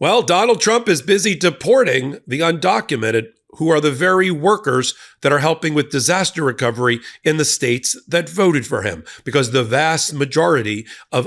Well, Donald Trump is busy deporting the undocumented, who are the very workers that are helping with disaster recovery in the states that voted for him, because the vast majority of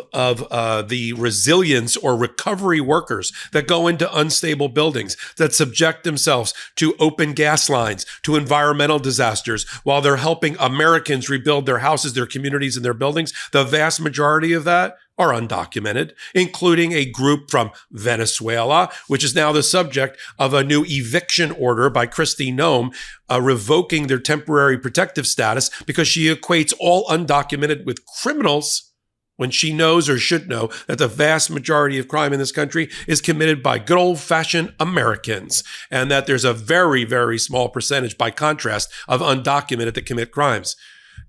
the resilience or recovery workers that go into unstable buildings, that subject themselves to open gas lines, to environmental disasters, while they're helping Americans rebuild their houses, their communities, and their buildings, the vast majority of that are undocumented, including a group from Venezuela, which is now the subject of a new eviction order by Kristi Noem, revoking their temporary protective status because she equates all undocumented with criminals, when she knows or should know that the vast majority of crime in this country is committed by good old-fashioned Americans, and that there's a very, very small percentage, by contrast, of undocumented that commit crimes.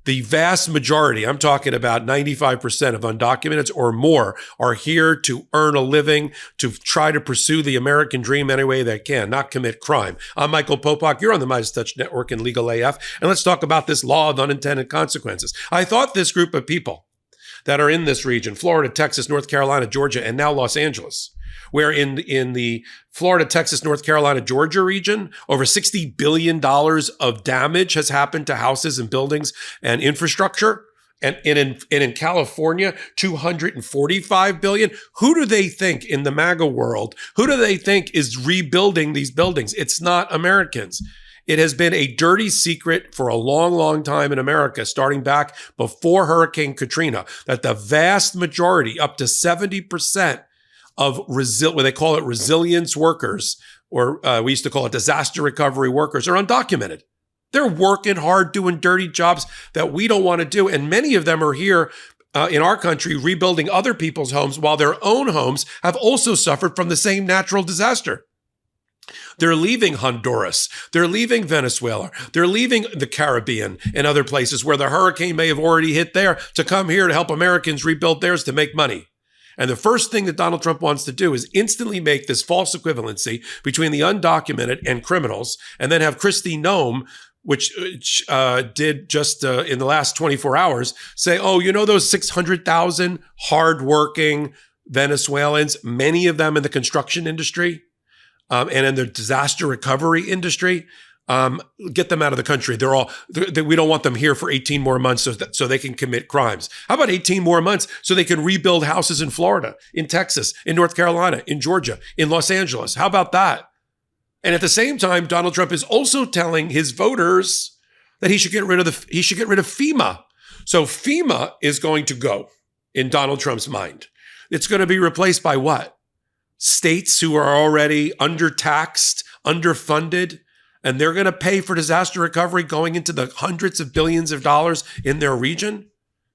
The vast majority, I'm talking about 95% of undocumented or more, are here to earn a living, to try to pursue the American dream any way they can, not commit crime. I'm Michael Popok. You're on the MeidasTouch Network and Legal AF, and let's talk about this law of unintended consequences. I thought this group of people that are in this region, Florida, Texas, North Carolina, Georgia, and now Los Angeles, where in the Florida, Texas, North Carolina, Georgia region, over $60 billion of damage has happened to houses and buildings and infrastructure. And in California, $245 billion. Who do they think in the MAGA world, who do they think is rebuilding these buildings? It's not Americans. It has been a dirty secret for a long, long time in America, starting back before Hurricane Katrina, that the vast majority, up to 70%, of what they call it resilience workers, or we used to call it disaster recovery workers, are undocumented. They're working hard, doing dirty jobs that we don't want to do. And many of them are here in our country rebuilding other people's homes, while their own homes have also suffered from the same natural disaster. They're leaving Honduras. They're leaving Venezuela. They're leaving the Caribbean and other places where the hurricane may have already hit there, to come here to help Americans rebuild theirs to make money. And the first thing that Donald Trump wants to do is instantly make this false equivalency between the undocumented and criminals, and then have Kristi Noem, which did just in the last 24 hours, say, oh, you know those 600,000 hardworking Venezuelans, many of them in the construction industry and in the disaster recovery industry, get them out of the country. We don't want them here for 18 more months so they can commit crimes. How about 18 more months so they can rebuild houses in Florida, in Texas, in North Carolina, in Georgia, in Los Angeles? How about that? And at the same time, Donald Trump is also telling his voters that he should get rid of FEMA. So FEMA is going to go, in Donald Trump's mind. It's going to be replaced by what? States who are already undertaxed, underfunded, and they're going to pay for disaster recovery going into the hundreds of billions of dollars in their region?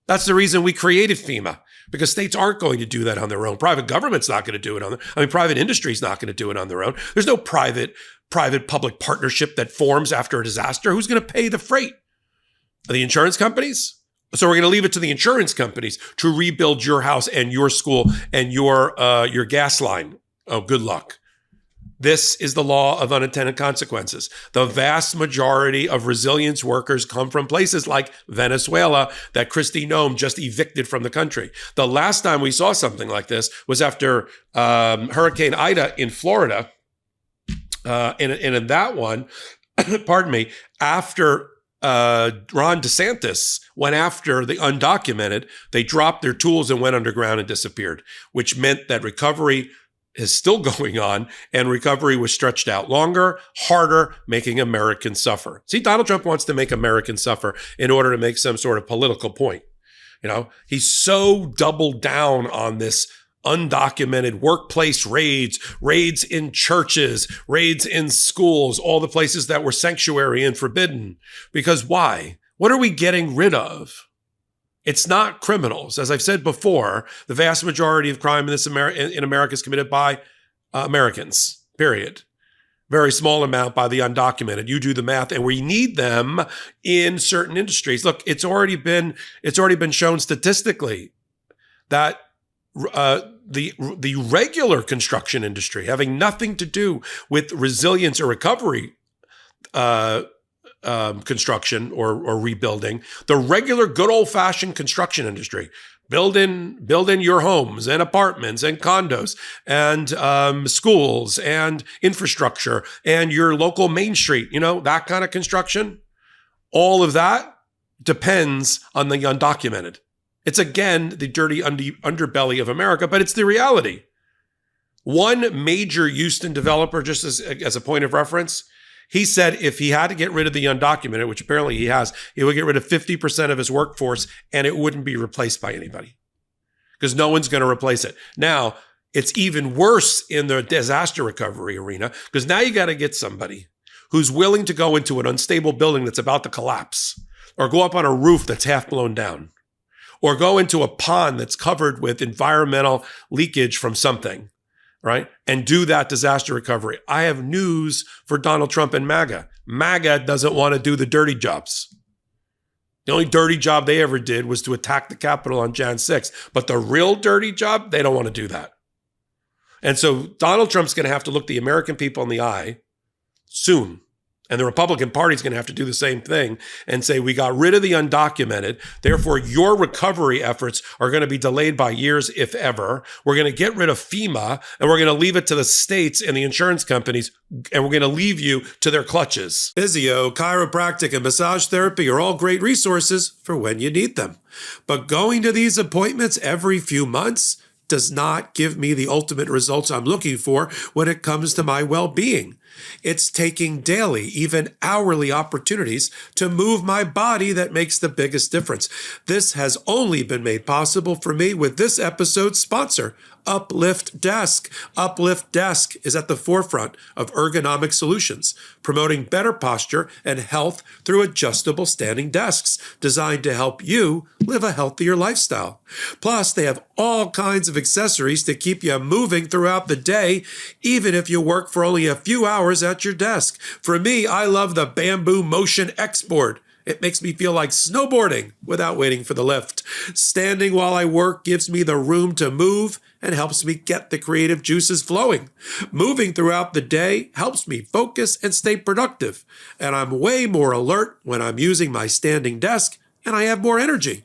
That's the reason we created FEMA, because states aren't going to do that on their own. Private government's not going to do it on their own. Private industry's not going to do it on their own. There's no private-public partnership that forms after a disaster. Who's going to pay the freight? The insurance companies? So we're going to leave it to the insurance companies to rebuild your house and your school and your gas line. Oh, good luck. This is the law of unintended consequences. The vast majority of resilience workers come from places like Venezuela that Kristi Noem just evicted from the country. The last time we saw something like this was after Hurricane Ida in Florida. And in that one, pardon me, after Ron DeSantis went after the undocumented, they dropped their tools and went underground and disappeared, which meant that recovery is still going on, and recovery was stretched out longer, harder, making Americans suffer. See, Donald Trump wants to make Americans suffer in order to make some sort of political point. You know, he's so doubled down on this undocumented workplace raids in churches, raids in schools, all the places that were sanctuary and forbidden. Because why? What are we getting rid of? It's not criminals. As I've said before, the vast majority of crime in America is committed by Americans, period. Very small amount by the undocumented. You do the math, and we need them in certain industries. Look, it's already been shown statistically that the regular construction industry, having nothing to do with resilience or recovery construction or rebuilding, the regular good old-fashioned construction industry, Build in your homes and apartments and condos and schools and infrastructure and your local main street, that kind of construction. All of that depends on the undocumented. It's, again, the dirty underbelly of America, but it's the reality. One major Houston developer, just as a point of reference, he said if he had to get rid of the undocumented, which apparently he has, he would get rid of 50% of his workforce and it wouldn't be replaced by anybody because no one's going to replace it. Now, it's even worse in the disaster recovery arena because now you got to get somebody who's willing to go into an unstable building that's about to collapse or go up on a roof that's half blown down or go into a pond that's covered with environmental leakage from something, right? And do that disaster recovery. I have news for Donald Trump and MAGA. MAGA doesn't want to do the dirty jobs. The only dirty job they ever did was to attack the Capitol on Jan 6th. But the real dirty job, they don't want to do that. And so Donald Trump's going to have to look the American people in the eye soon. And the Republican Party is going to have to do the same thing and say, we got rid of the undocumented. Therefore, your recovery efforts are going to be delayed by years, if ever. We're going to get rid of FEMA and we're going to leave it to the states and the insurance companies. And we're going to leave you to their clutches. Physio, chiropractic, and massage therapy are all great resources for when you need them. But going to these appointments every few months does not give me the ultimate results I'm looking for when it comes to my well-being. It's taking daily, even hourly opportunities to move my body that makes the biggest difference. This has only been made possible for me with this episode's sponsor, Uplift Desk. Uplift Desk is at the forefront of ergonomic solutions, promoting better posture and health through adjustable standing desks designed to help you live a healthier lifestyle. Plus, they have all kinds of accessories to keep you moving throughout the day, even if you work for only a few hours at your desk. For me, I love the Bamboo Motion X board. It makes me feel like snowboarding without waiting for the lift. Standing while I work gives me the room to move and helps me get the creative juices flowing. Moving throughout the day helps me focus and stay productive. And I'm way more alert when I'm using my standing desk and I have more energy.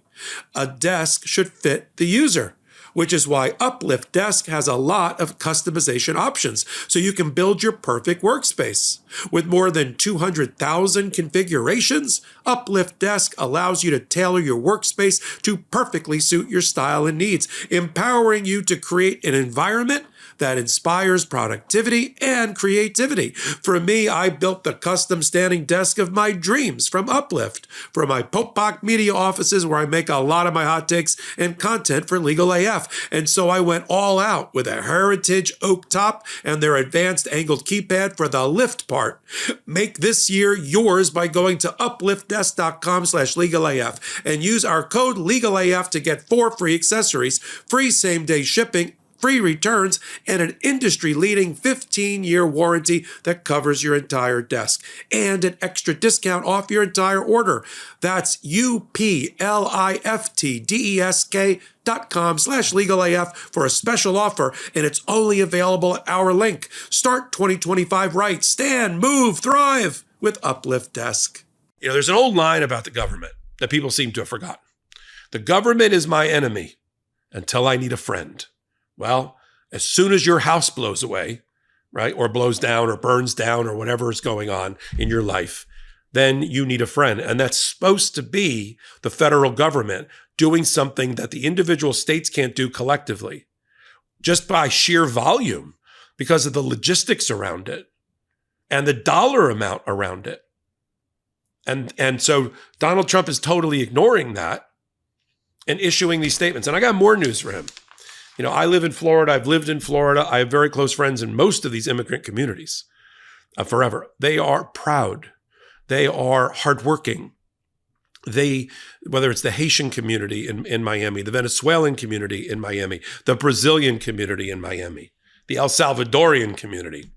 A desk should fit the user, which is why Uplift Desk has a lot of customization options so you can build your perfect workspace. With more than 200,000 configurations, Uplift Desk allows you to tailor your workspace to perfectly suit your style and needs, empowering you to create an environment that inspires productivity and creativity. For me, I built the custom standing desk of my dreams from Uplift for my Popok media offices where I make a lot of my hot takes and content for Legal AF. And so I went all out with a heritage oak top and their advanced angled keypad for the lift part. Make this year yours by going to upliftdesk.com/legalaf and use our code LegalAF to get 4 free accessories, free same-day shipping, free returns, and an industry-leading 15-year warranty that covers your entire desk, and an extra discount off your entire order. That's upliftdesk.com/legalaf for a special offer, and it's only available at our link. Start 2025 right. Stand, move, thrive with Uplift Desk. There's an old line about the government that people seem to have forgotten. The government is my enemy until I need a friend. Well, as soon as your house blows away, right, or blows down or burns down or whatever is going on in your life, then you need a friend. And that's supposed to be the federal government doing something that the individual states can't do collectively, just by sheer volume, because of the logistics around it and the dollar amount around it. And so Donald Trump is totally ignoring that and issuing these statements. And I got more news for him. I live in Florida. I've lived in Florida. I have very close friends in most of these immigrant communities forever. They are proud. They are hardworking. Whether it's the Haitian community in Miami, the Venezuelan community in Miami, the Brazilian community in Miami, the El Salvadorian community,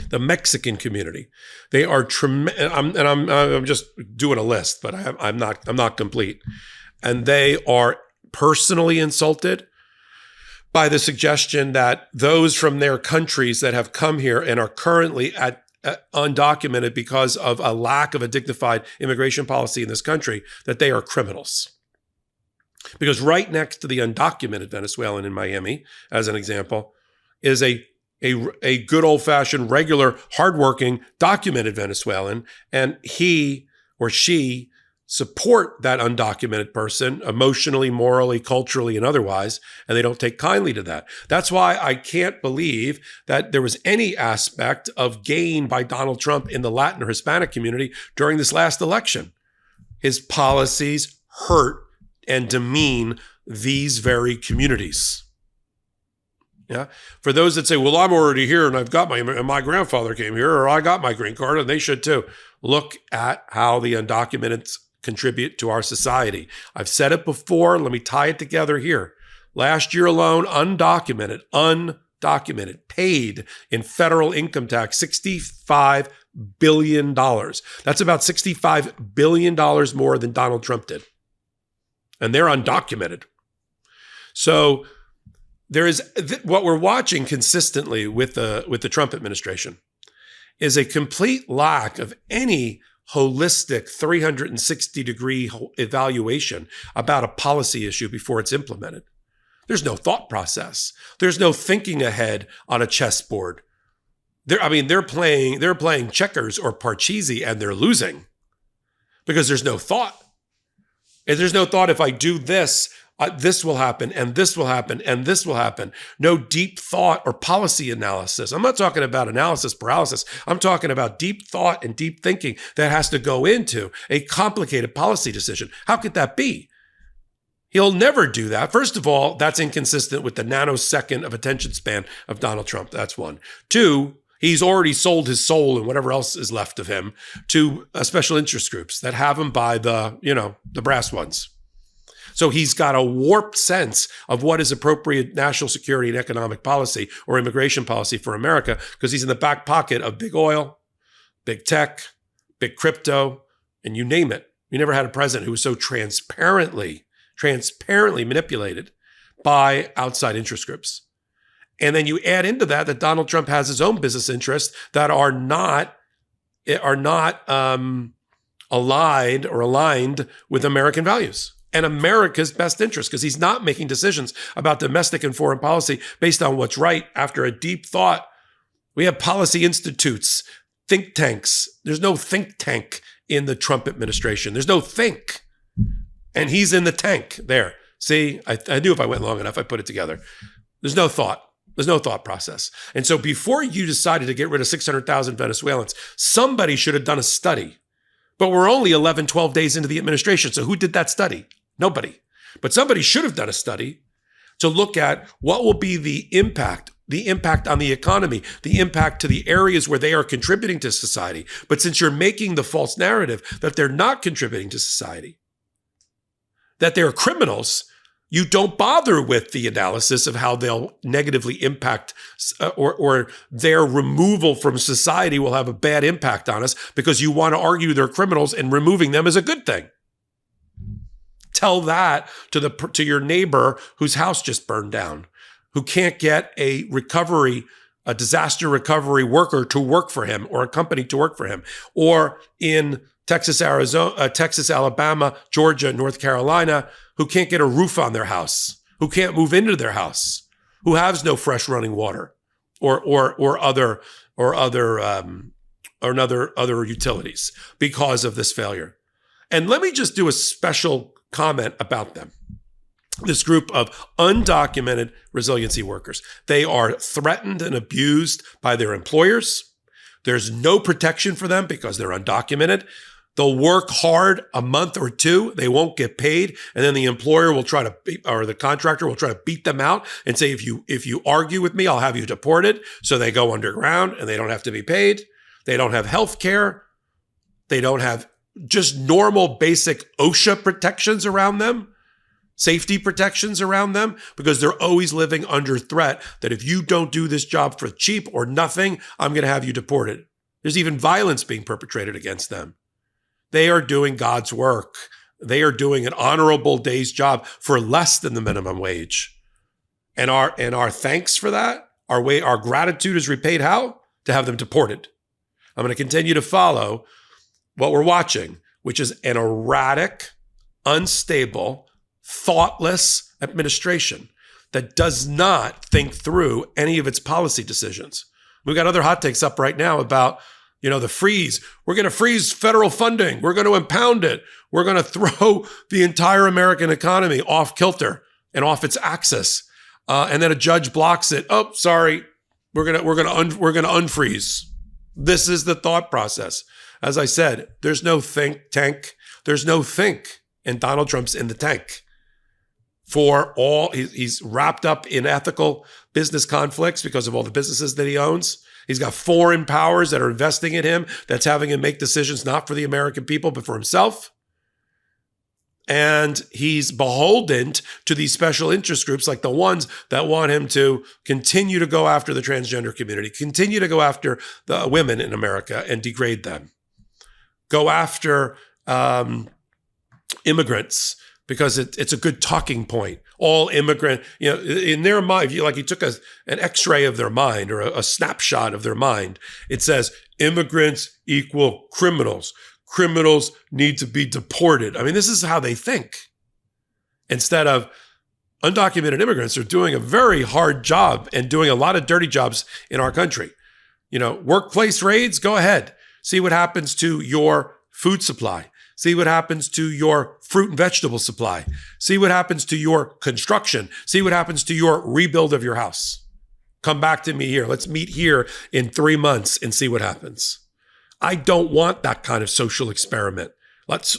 the Mexican community, they are tremendous. I'm just doing a list, but I'm not complete. And they are personally insulted by the suggestion that those from their countries that have come here and are currently undocumented because of a lack of a dignified immigration policy in this country, that they are criminals. Because right next to the undocumented Venezuelan in Miami, as an example, is a good old-fashioned, regular, hardworking, documented Venezuelan, and he or she support that undocumented person emotionally, morally, culturally, and otherwise, and they don't take kindly to that. That's why I can't believe that there was any aspect of gain by Donald Trump in the Latin or Hispanic community during this last election. His policies hurt and demean these very communities. Yeah. For those that say, well, I'm already here and I've got my grandfather came here, or I got my green card and they should too. Look at how the undocumented contribute to our society. I've said it before. Let me tie it together here. Last year alone, undocumented, paid in federal income tax $65 billion. That's about $65 billion more than Donald Trump did. And they're undocumented. So there is what we're watching consistently with the Trump administration is a complete lack of any holistic 360-degree evaluation about a policy issue before it's implemented. There's no thought process. There's no thinking ahead on a chessboard. They're playing checkers or parcheesi and they're losing because there's no thought. And there's no thought, if I do this, this will happen, and this will happen, and this will happen. No deep thought or policy analysis. I'm not talking about analysis paralysis. I'm talking about deep thought and deep thinking that has to go into a complicated policy decision. How could that be? He'll never do that. First of all, that's inconsistent with the nanosecond of attention span of Donald Trump. That's one. Two, he's already sold his soul and whatever else is left of him to special interest groups that have him by the brass ones. So he's got a warped sense of what is appropriate national security and economic policy or immigration policy for America because he's in the back pocket of big oil, big tech, big crypto, and you name it. You never had a president who was so transparently manipulated by outside interest groups. And then you add into that Donald Trump has his own business interests that are not allied or aligned with American values and America's best interest, because he's not making decisions about domestic and foreign policy based on what's right after a deep thought. We have policy institutes, think tanks. There's no think tank in the Trump administration. There's no think. And he's in the tank there. See, I knew if I went long enough, I put it together. There's no thought. There's no thought process. And so before you decided to get rid of 600,000 Venezuelans, somebody should have done a study. But we're only 11, 12 days into the administration. So who did that study? Nobody. But somebody should have done a study to look at what will be the impact on the economy, the impact to the areas where they are contributing to society. But since you're making the false narrative that they're not contributing to society, that they're criminals, you don't bother with the analysis of how they'll negatively impact or their removal from society will have a bad impact on us because you want to argue they're criminals and removing them is a good thing. Tell that to your neighbor whose house just burned down, who can't get a disaster recovery worker to work for him or a company to work for him, or in Texas, Alabama, Georgia, North Carolina, who can't get a roof on their house, who can't move into their house, who has no fresh running water or other utilities because of this failure. And let me just do a special comment about them. This group of undocumented resiliency workers. They are threatened and abused by their employers. There's no protection for them because they're undocumented. They'll work hard a month or two. They won't get paid. And then the employer will the contractor will try to beat them out and say, if you argue with me, I'll have you deported. So they go underground and they don't have to be paid. They don't have health care. They don't have just normal basic OSHA protections around them, safety protections around them, because they're always living under threat that if you don't do this job for cheap or nothing, I'm going to have you deported. There's even violence being perpetrated against them. They are doing God's work. They are doing an honorable day's job for less than the minimum wage. And our thanks for that, our gratitude is repaid how? To have them deported. I'm going to continue to follow what we're watching, which is an erratic, unstable, thoughtless administration that does not think through any of its policy decisions. We've got other hot takes up right now about, the freeze. We're going to freeze federal funding. We're going to impound it. We're going to throw the entire American economy off kilter and off its axis. And then a judge blocks it. Oh, sorry. We're going to unfreeze. This is the thought process. As I said, there's no think tank. There's no think. And Donald Trump's in the tank. He's wrapped up in ethical business conflicts because of all the businesses that he owns. He's got foreign powers that are investing in him, that's having him make decisions not for the American people, but for himself. And he's beholden to these special interest groups like the ones that want him to continue to go after the transgender community, continue to go after the women in America and degrade them, go after immigrants, because it's a good talking point. All immigrant, in their mind, you took an x-ray of their mind or a snapshot of their mind, it says immigrants equal criminals. Criminals need to be deported. I mean, this is how they think. Instead of undocumented immigrants are doing a very hard job and doing a lot of dirty jobs in our country. Workplace raids, go ahead. See what happens to your food supply. See what happens to your fruit and vegetable supply. See what happens to your construction. See what happens to your rebuild of your house. Come back to me here. Let's meet here in 3 months and see what happens. I don't want that kind of social experiment. Let's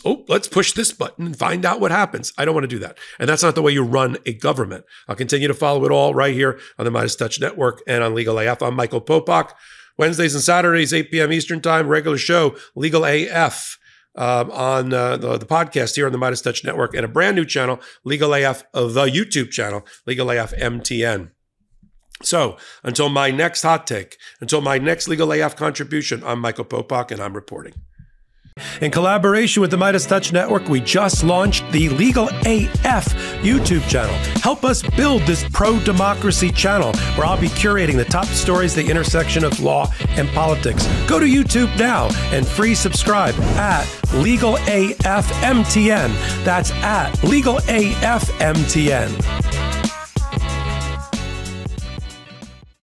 push this button and find out what happens. I don't want to do that. And that's not the way you run a government. I'll continue to follow it all right here on the MeidasTouch Network and on Legal AF. I'm Michael Popok. Wednesdays and Saturdays, 8 p.m. Eastern Time, regular show, Legal AF. On the podcast here on the MeidasTouch Network, and a brand new channel, Legal AF, the YouTube channel, Legal AF MTN. So until my next hot take, until my next Legal AF contribution, I'm Michael Popok and I'm reporting. In collaboration with the MeidasTouch Network, we just launched the Legal AF YouTube channel. Help us build this pro-democracy channel where I'll be curating the top stories, the intersection of law and politics. Go to YouTube now and free subscribe at Legal AF MTN. That's at Legal AF MTN.